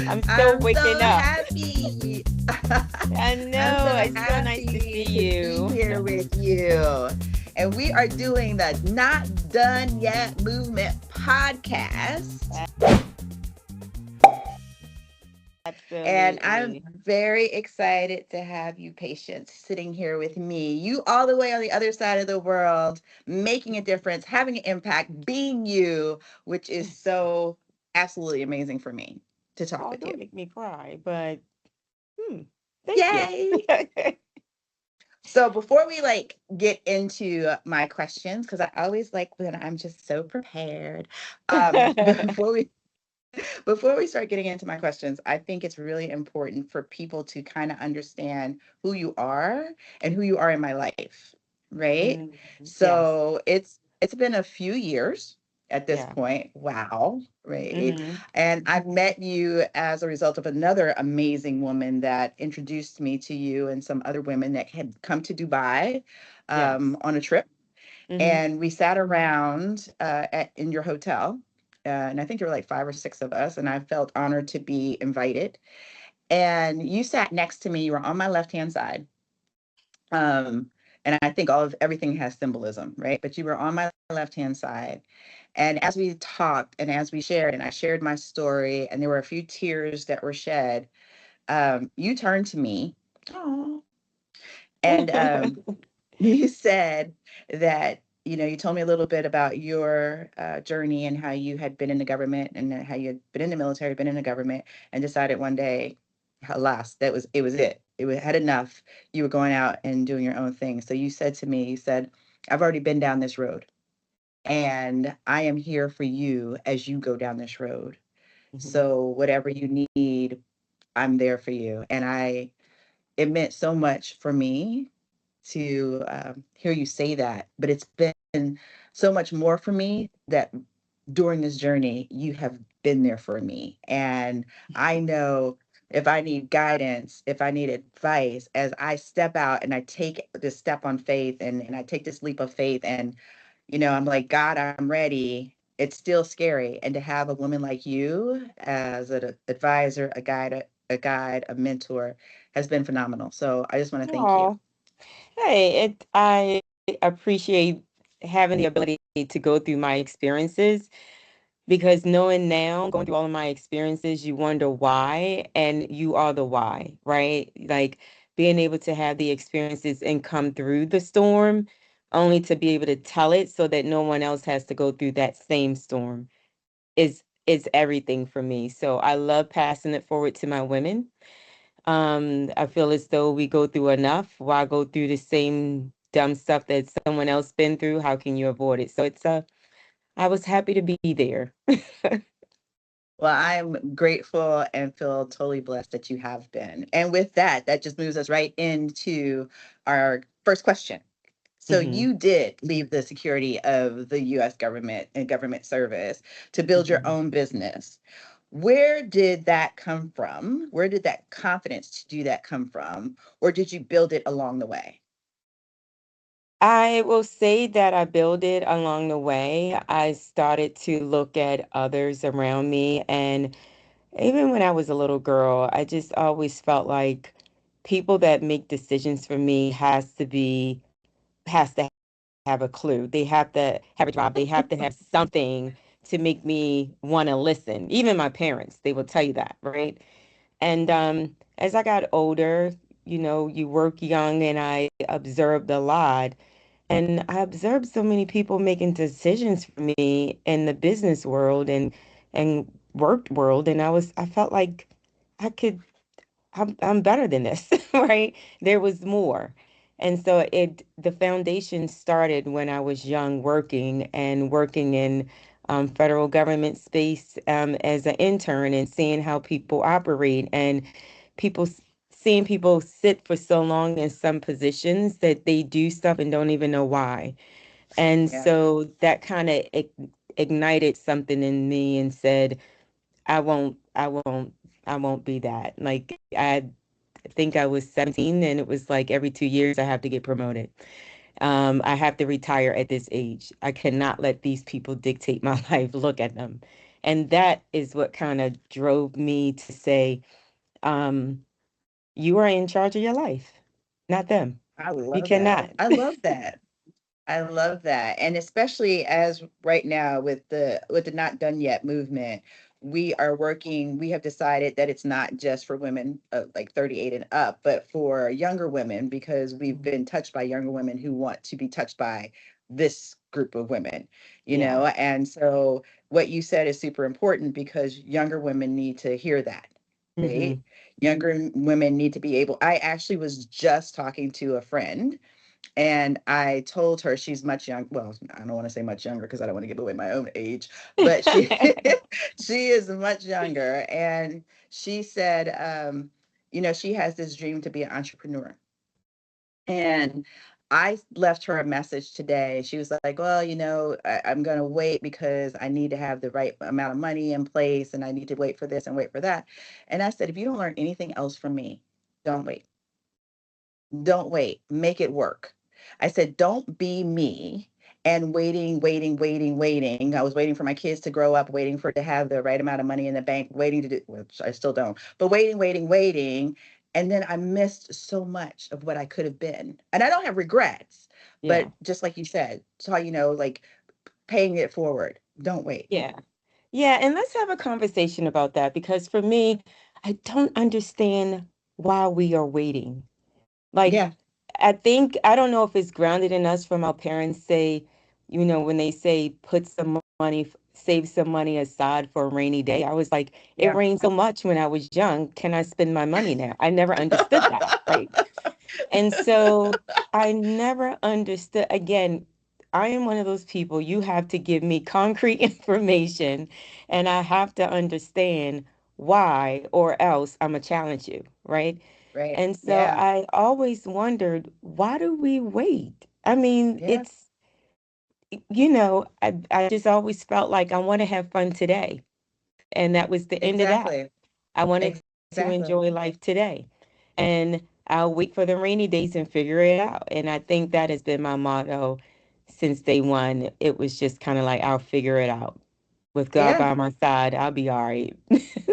I'm still I'm waking so up. happy. I I'm so know. It's so nice to happy see to be you. here with you. And we are doing the Not Done Yet Movement podcast. And I'm Absolutely. very excited to have you, Patience, sitting here with me. You all the way on the other side of the world, making a difference, having an impact, being you, which is so absolutely amazing for me to talk Oh, with you. don't make me cry, but hmm, thank you. Yay! So before we get into my questions, because I always like when I'm just so prepared. Before we start getting into my questions, I think it's really important for people to kind of understand who you are and who you are in my life, right? Mm, yes, So it's been a few years at this yeah. point. Wow, right? Hmm. And I've met you as a result of another amazing woman that introduced me to you and some other women that had come to Dubai Yes. on a trip, Hmm. and we sat around in your hotel. And I think there were like five or six of us, and I felt honored to be invited. And you sat next to me. You were on my left hand side. Um, and I think everything has symbolism, right? But you were on my left hand side. And as we talked and as we shared, and I shared my story, and there were a few tears that were shed, you turned to me. Oh, and you said that, you told me a little bit about your journey and how you had been in the government and how you had been in the military, been in the government, and decided one day, alas, had enough. You were going out and doing your own thing. So you said to me, you said, I've already been down this road, and I am here for you as you go down this road. Hmm. So whatever you need, I'm there for you. And it meant so much for me to hear you say that. But it's been so much more for me that during this journey, you have been there for me. And I know if I need guidance, if I need advice, as I step out and I take this step on faith, and I take this leap of faith, and, I'm like, God, I'm ready. It's still scary. And to have a woman like you as an advisor, a mentor has been phenomenal. So I just want to thank you. Oh, hey, I appreciate having the ability to go through my experiences because knowing now, going through all of my experiences, you wonder why, and you are the why, right? Like being able to have the experiences and come through the storm, only to be able to tell it so that no one else has to go through that same storm is everything for me. So I love passing it forward to my women. I feel as though we go through enough. Why go through the same dumb stuff that someone else been through? How can you avoid it? So I was happy to be there. Well, I'm grateful and feel totally blessed that you have been. And with that, that just moves us right into our first question. So Hmm. you did leave the security of the US government and government service to build your Hmm. own business. Where did that come from? Where did that confidence to do that come from? Or did you build it along the way? I will say that I built it along the way. I started to look at others around me. And even when I was a little girl, I just always felt like people that make decisions for me has to have a clue. They have to have a job. They have to have something to make me want to listen. Even my parents, they will tell you that, right? And as I got older, you work young and I observed a lot. And I observed so many people making decisions for me in the business world and work world. And I felt like I could I'm better than this, right? There was more. And so the foundation started when I was young, working in federal government space as an intern and seeing how people operate and people seeing people sit for so long in some positions that they do stuff and don't even know why. And Yeah. so that kind of ignited something in me and said, I won't be that. Like I think I was 17 and it was like every 2 years I have to get promoted. I have to retire at this age. I cannot let these people dictate my life. Look at them. And that is what kind of drove me to say, um, you are in charge of your life, not them. I You love that. cannot. I love that. I love that. And especially as right now with the not done yet movement, we are working, we have decided that it's not just for women like 38 and up, but for younger women because we've been touched by younger women who want to be touched by this group of women, you Yeah. know? And so what you said is super important because younger women need to hear that. Right? Hmm. Younger women need to be able. I actually was just talking to a friend and I told her she's much young. Well, I don't want to say much younger because I don't want to give away my own age, but she she is much younger. And she said, you know, she has this dream to be an entrepreneur. And I left her a message today. She was like, well, you know, I'm going to wait because I need to have the right amount of money in place and I need to wait for this and wait for that. And I said, if you don't learn anything else from me, don't wait. Don't wait, make it work. I said, don't be me and waiting. I was waiting for my kids to grow up, waiting for to have the right amount of money in the bank, waiting to do, which I still don't, but waiting. And then I missed so much of what I could have been. And I don't have regrets, but Yeah. just like you said, so you know, like paying it forward. Don't wait. Yeah. Yeah. And let's have a conversation about that because for me, I don't understand why we are waiting. Like, Yeah, I think, I don't know if it's grounded in us from our parents say, when they say put some money, save some money aside for a rainy day. I was like, it yeah. rained so much when I was young. Can I spend my money now? I never understood that. Right. And so I never understood. Again, I am one of those people, you have to give me concrete information and I have to understand why, or else I'm going to challenge you. Right. Right. And so Yeah. I always wondered, why do we wait? I mean, Yeah. I just always felt like I want to have fun today. And that was the end of that. Exactly. I wanted to enjoy Exactly. life today. And I'll wait for the rainy days and figure it out. And I think that has been my motto since day one. It was just kind of like, I'll figure it out. With God Yeah. by my side, I'll be all right.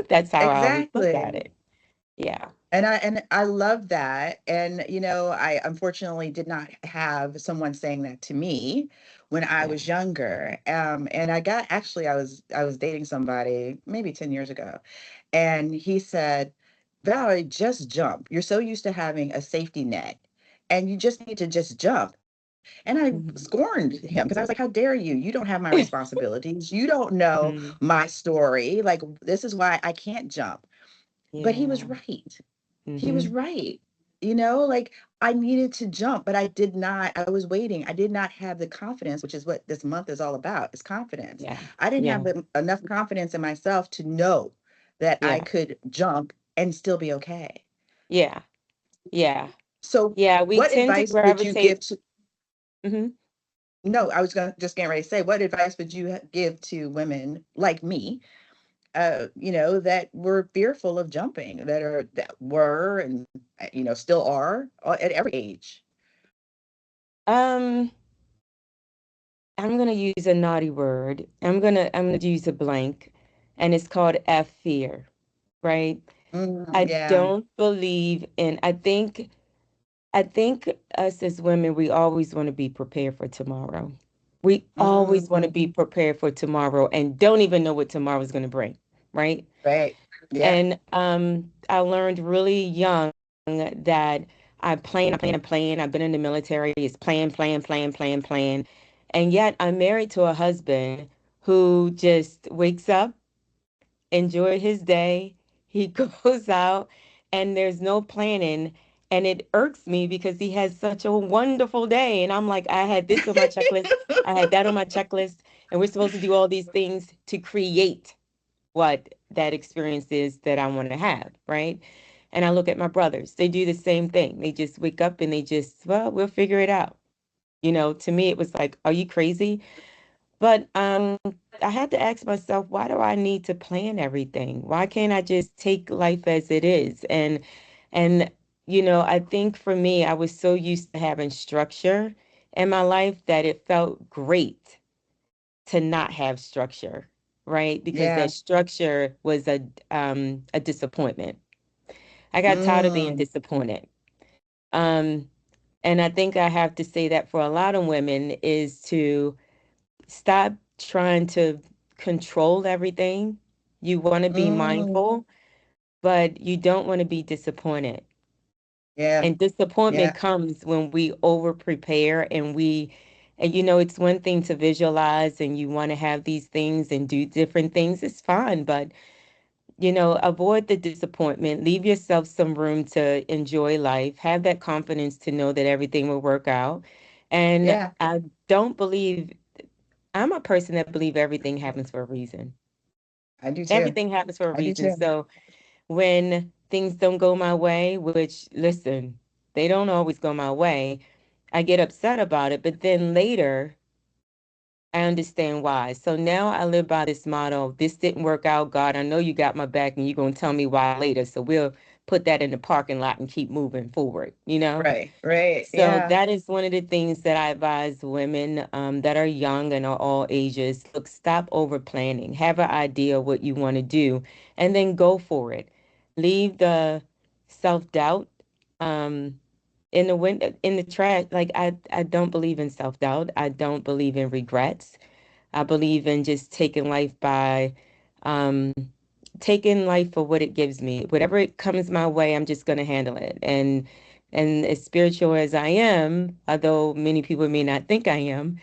That's how I always look at Exactly. it. Yeah. And I love that. And you know, I unfortunately did not have someone saying that to me when I Yeah. was younger. And I got actually I was dating somebody maybe 10 years ago, and he said, Valerie, just jump. You're so used to having a safety net, and you just need to just jump. And I Mhm. scorned him because I was like, how dare you? You don't have my responsibilities. You don't know Mhm. my story. Like, this is why I can't jump. But he was Yeah. right. He was Mhm. right. You know, like I needed to jump, but I did not. I was waiting. I did not have the confidence, which is what this month is all about, is confidence. Yeah. I didn't have Yeah. enough confidence in myself to know that I Yeah. could jump and still be okay. Yeah. Yeah. So, Yeah. We what tend to advice would you gravitate. give to? Hmm. No, I was gonna just getting ready to say, what advice would you give to women like me, you know, that were fearful of jumping, that were and you know still are at every age. Um, I'm gonna use a naughty word. I'm gonna use a blank, and it's called F fear, right? Mm, I yeah. don't believe in. I think us as women, we always want to be prepared for tomorrow. We always want to Mm, be prepared for tomorrow and don't even know what tomorrow is going to bring, right? right. Yeah. And I learned really young that I'm playing. I've been in the military. It's playing. And yet I'm married to a husband who just wakes up, enjoy his day. He goes out and there's no planning. And it irks me because he has such a wonderful day. And I'm like, I had this on my checklist. I had that on my checklist. And we're supposed to do all these things to create what that experience is that I want to have, right? And I look at my brothers, they do the same thing. They just wake up and they just, well, we'll figure it out. To me, it was like, are you crazy? But I had to ask myself, why do I need to plan everything? Why can't I just take life as it is? And I think for me, I was so used to having structure in my life that it felt great to not have structure. right? Because Yeah. that structure was a disappointment. I got tired of being Mm. disappointed. Um, and I think I have to say that for a lot of women is to stop trying to control everything. You want to be Mm. mindful, but you don't want to be disappointed. Yeah. And disappointment Yeah. comes when we over prepare and it's one thing to visualize and you want to have these things and do different things. It's fine, but avoid the disappointment. Leave yourself some room to enjoy life. Have that confidence to know that everything will work out. And Yeah. I don't believe, I'm a person that believe everything happens for a reason. I do too. Everything happens for a I do reason. too. So when things don't go my way, which, listen, they don't always go my way, I get upset about it. But then later, I understand why. So now I live by this motto: this didn't work out, God. I know you got my back and you're going to tell me why later. So we'll put that in the parking lot and keep moving forward, you know? Right. Right. So Yeah. that is one of the things that I advise women that are young and are all ages. Look, stop over planning. Have an idea what you want to do, and then go for it. Leave the self doubt in the in the trash. Like I don't believe in self doubt. I don't believe in regrets. I believe in just taking life by um, taking life for what it gives me. Whatever it comes my way, I'm just going to handle it. And as spiritual as I am, although many people may not think I am,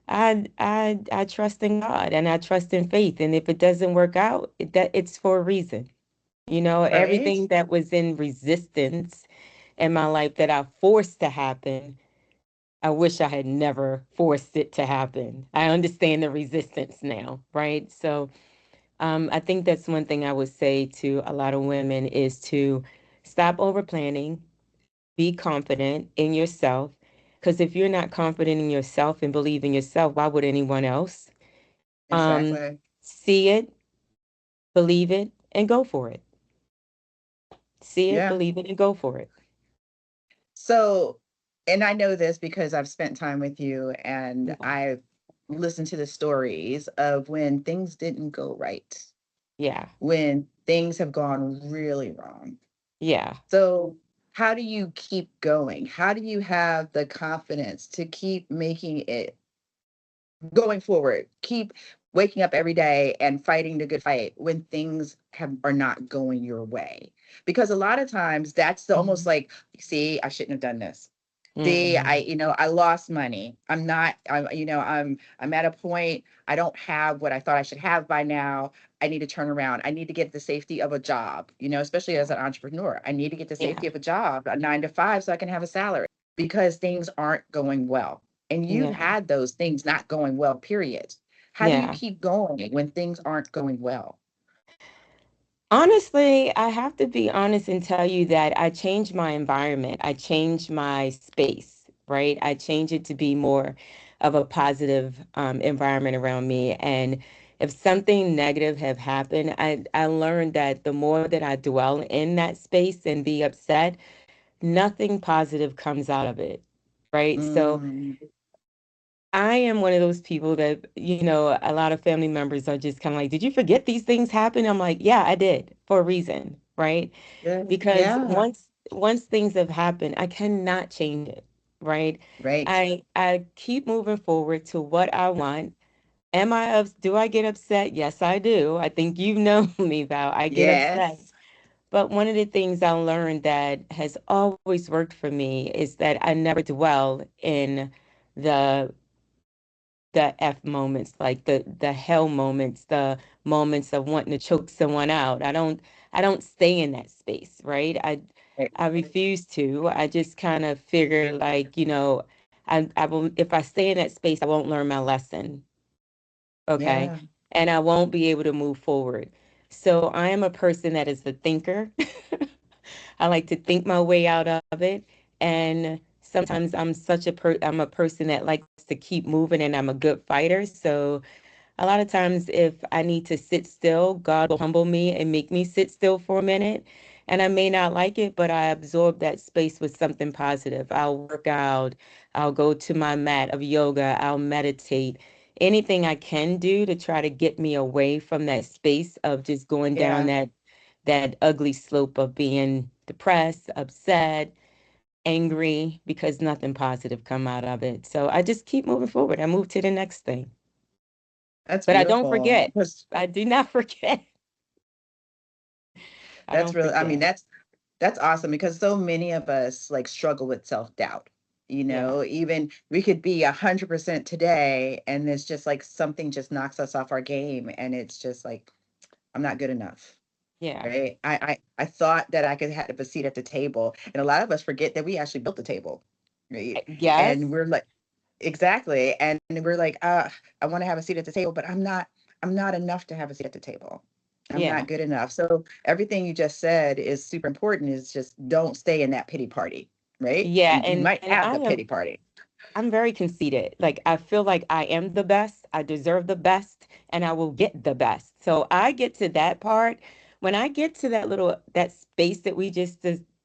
I trust in God and I trust in faith. And if it doesn't work out, it's for a reason. Right. Everything that was in resistance in my life that I forced to happen, I wish I had never forced it to happen. I understand the resistance now, right? So I think that's one thing I would say to a lot of women is to stop over planning, be confident in yourself. Because if you're not confident in yourself and believe in yourself, why would anyone else? Um, Exactly. See it, believe it, and go for it. See it, Yeah. believe it, and go for it. So, and I know this because I've spent time with you and Yeah. I've listened to the stories of when things didn't go right, Yeah. when things have gone really wrong. Yeah. So, how do you keep going? How do you have the confidence to keep making it going forward? Keep waking up every day and fighting the good fight when things are not going your way. Because a lot of times that's the almost Hmm. like, see, I shouldn't have done this. See, Hmm. I lost money. I'm not, I'm at a point, I don't have what I thought I should have by now. I need to turn around. I need to get the safety of a job, especially as Yeah. an entrepreneur. I need to get the safety Yeah. of a job, a 9 to 5, so I can have a salary because things aren't going well. And you've Yeah. had those things not going well, period. How do you Yeah. keep going when things aren't going well? Honestly, I have to be honest and tell you that I changed my environment. I changed my space, right? I changed it to be more of a positive environment around me. And if something negative have happened, I learned that the more that I dwell in that space and be upset, nothing positive comes out of it, right? So Mm, I am one of those people that, a lot of family members are just kind of like, did you forget these things happened? I'm like, yeah, I did for a reason, right? yeah, Because yeah, once things have happened, I cannot change it, right? right. I keep moving forward to what I want. Do I get upset? Yes, I do. I think you know me, Val. I get upset. Yes. But one of the things I learned that has always worked for me is that I never dwell in the F moments, like the hell moments, the moments of wanting to choke someone out. I don't stay in that space, right? Right. I refuse to. I just kind of figure like, I will if I stay in that space, I won't learn my lesson. Okay. Yeah. And I won't be able to move forward. So I am a person that is a thinker. I like to think my way out of it. And sometimes I'm a person that likes to keep moving and I'm a good fighter. So a lot of times if I need to sit still, God will humble me and make me sit still for a minute. And I may not like it, but I absorb that space with something positive. I'll work out, I'll go to my mat of yoga, I'll meditate. anything I can do to try to get me away from that space of just going down Yeah, that ugly slope of being depressed, upset, angry because nothing positive come out of it. So I just keep moving forward. I move to the next thing. that's But I don't beautiful. forget. I do not forget. I That's don't really, I mean, forget. that's awesome because so many of us like struggle with self-doubt. Yeah. Even we could be 100% today, and it's just like something just knocks us off our game, and it's just like, I'm not good enough. Yeah. Right. I thought that I could have a seat at the table. And a lot of us forget that we actually built the table. Right. And Yes. we're like, exactly. And we're like, I want to have a seat at the table, but I'm not enough to have a seat at the table. I'm Yeah. not good enough. So everything you just said is super important, is just don't stay in that pity party. Right. Yeah. You might And have I the am pity party. I'm very conceited. Like I feel like I am the best, I deserve the best, and I will get the best. So I get to that part. When I get to that space that we just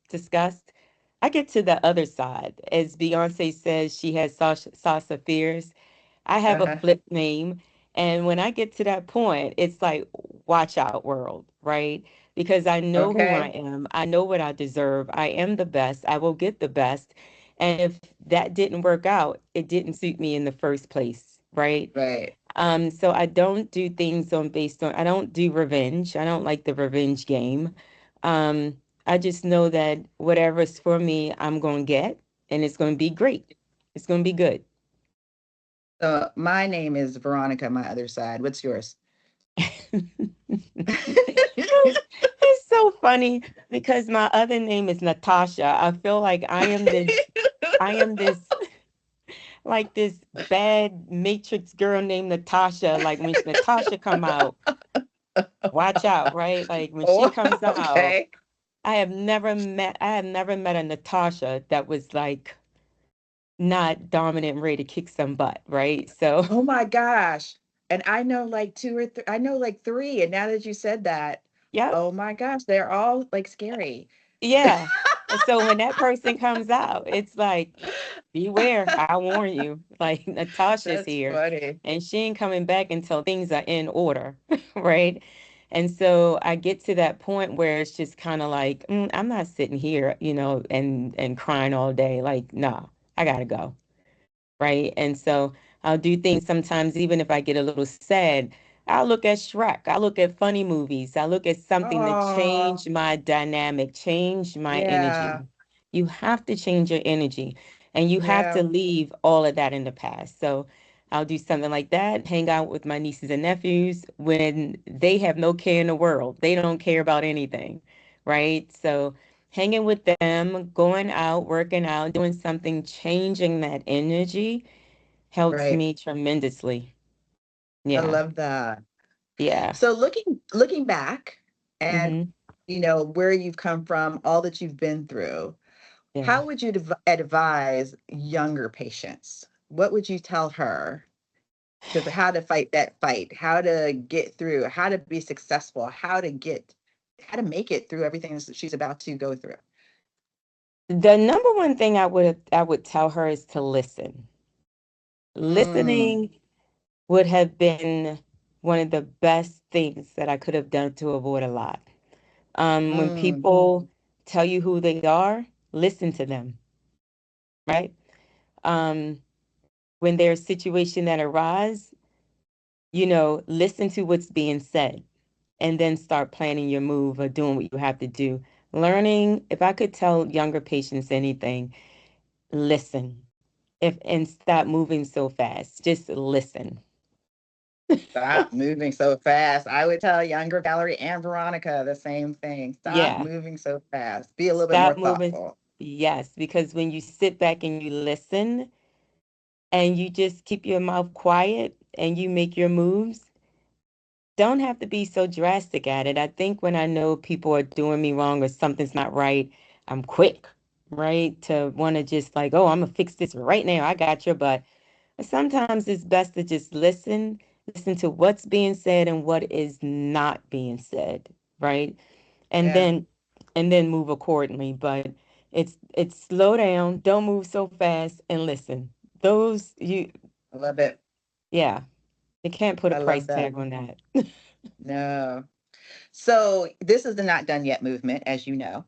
discussed, I get to the other side. As Beyonce says, she has Sasha Fierce. I have a Uh-huh. flip name. And when I get to that point, it's like, watch out, world, right? Because I know who I Okay. am. I know what I deserve. I am the best. I will get the best. And if that didn't work out, it didn't suit me in the first place, right? Right. So I don't do things I don't do revenge. I don't like the revenge game. Um, I just know that whatever's for me, I'm going to get, and it's going to be great. It's going to be good. So my name is Veronica, my other side. What's yours? It's so funny because my other name is Natasha. I feel like I am this like this bad Matrix girl named Natasha. Like when Natasha come out, watch out, right? Like when she Oh, comes out, okay. I have never met a Natasha that was like not dominant and ready to kick some butt, right? So, Oh my gosh. And I know like two or three, I know like three. And now that you said that, yep. oh my gosh, they're all like scary. Yeah. And so when that person comes out, it's like, beware, I warn you. Like Natasha's That's here funny. and she ain't coming back until things are in order, right? And so I get to that point where it's just kind of like, I'm not sitting here, and crying all day. Like, no, I gotta go, right? And so I'll do things sometimes, even if I get a little sad. I'll look at Shrek. I look at funny movies. I look at something to Oh, change my dynamic, change my yeah. energy. You have to change your energy and you have to Yeah. leave all of that in the past. So I'll do something like that, hang out with my nieces and nephews when they have no care in the world. They don't care about anything, right? So hanging with them, going out, working out, doing something, changing that energy helps Right. me tremendously. I Yeah. love that. Yeah. So looking back and Hmm. where you've come from, all that you've been through, Yeah. how would you advise younger patients? What would you tell her to how to fight that fight, how to get through, how to be successful, how to make it through everything that she's about to go through? The number one thing I would tell her is to listen. Mm, Listening would have been one of the best things that I could have done to avoid a lot. When mm, people tell you who they are, listen to them, right? Um, when there's a situation that arise, listen to what's being said and then start planning your move or doing what you have to do. Learning, if I could tell younger patients anything, listen. If and stop moving so fast. Just listen. stop moving so fast. I would tell younger Valerie and Veronica the same thing. Stop Yeah. moving so fast. Be a little bit more Stop moving. thoughtful. Yes, because when you sit back and you listen and you just keep your mouth quiet and you make your moves, don't have to be so drastic at it. I think when I know people are doing me wrong or something's not right, I'm quick, right? To want to just like, oh, I'm gonna fix this right now. I got your butt. But sometimes it's best to just listen to what's being said and what is not being said, right? And Yeah, then move accordingly. But it's slow down, don't move so fast and listen. Those you I love it. yeah. You can't put a I love price that. tag on that. No. So this is the not done yet movement, as you know.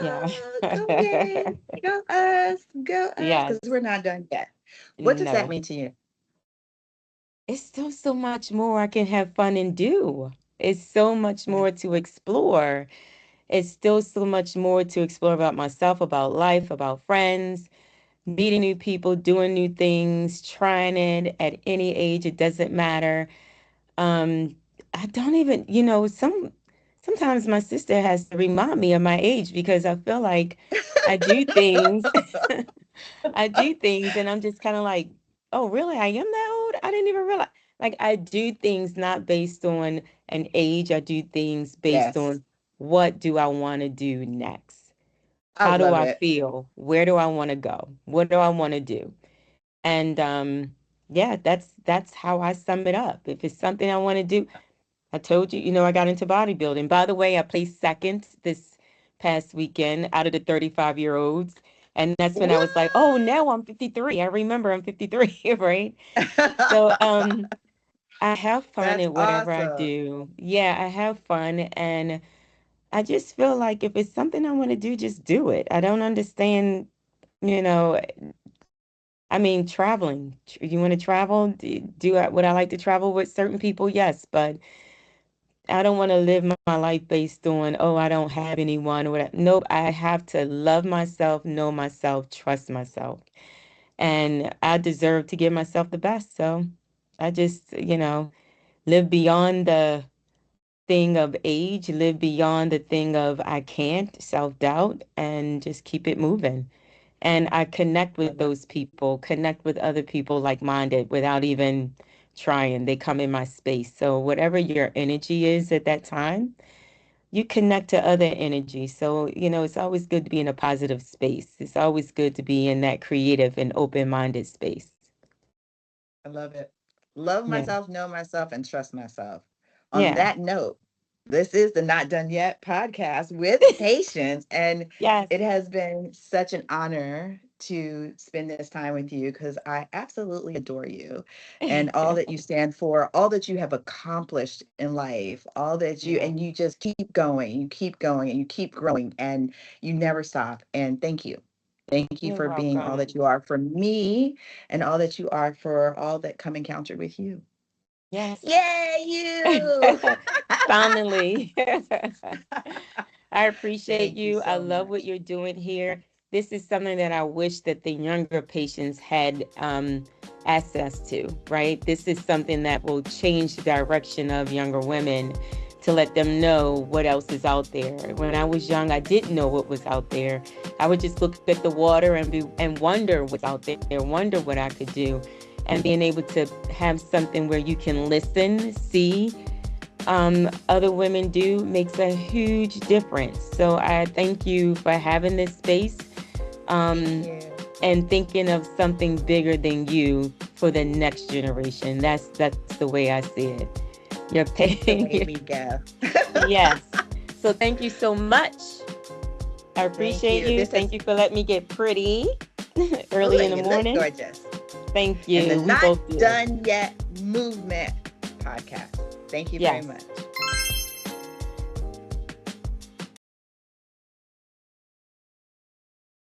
Yeah. Go yay, go us, because Yes. we're not done yet. What does that No. mean to you? It's still so much more I can have fun and do. It's so much Yeah, more to explore. It's still so much more to explore about myself, about life, about friends, meeting new people, doing new things, trying it at any age. It doesn't matter. Um, I don't even, sometimes my sister has to remind me of my age because I feel like I do things. I do things and I'm just kind of like, oh, really? I am that old? I didn't even realize. Like, I do things not based on an age. I do things based yes, on what do I want to do next? I How do love I it. feel? Where do I want to go? What do I want to do? And yeah, that's how I sum it up. If it's something I want to do, I told you, I got into bodybuilding. By the way, I placed second this past weekend out of the 35-year-olds. And that's when I was like, oh, What? now I'm 53. I remember I'm 53, right? So I have fun That's in whatever I awesome. do. Yeah, I have fun. And I just feel like if it's something I want to do, just do it. I don't understand, you know, I mean, traveling. You want to travel? Would I like to travel with certain people? Yes, but I don't want to live my life based on, oh, I don't have anyone or whatever. Nope, I have to love myself, know myself, trust myself. And I deserve to give myself the best. So I just, live beyond the thing of age, live beyond the thing of I can't, self-doubt, and just keep it moving. And I connect with Love it. those people, connect with other people like-minded without even trying. They come in my space. So whatever your energy is at that time, you connect to other energy. So, it's always good to be in a positive space. It's always good to be in that creative and open-minded space. I love it. Love Yeah. myself, know myself, and trust myself. On Yeah. that note, this is the Not Done Yet podcast with Patience. And Yes. it has been such an honor to spend this time with you because I absolutely adore you and all that you stand for, all that you have accomplished in life, all that Yeah. and you just keep going, you keep going, and you keep growing, and you never stop. And thank you. Thank you You're for being all that welcome. you are for me and all that you are for all that come encountered with you. Yes. Yay, you! Finally. I appreciate Thank you you. I so love what much. you're doing here. This is something that I wish that the younger patients had access to, right? This is something that will change the direction of younger women to let them know what else is out there. When I was young, I didn't know what was out there. I would just look at the water and wonder what's out there, wonder what I could do. And being able to have something where you can listen, see, other women do makes a huge difference. So I thank you for having this space Thank um, you. and thinking of something bigger than you for the next generation. That's the way I see it. You're It's the way paying. we go. Yes. So thank you so much. I Thank appreciate you. you. This Thank is, you for letting me get pretty oh, early in the you look morning. gorgeous. Thank And the you. We Not both do. Done Yet Movement podcast. Thank you very Yes. much.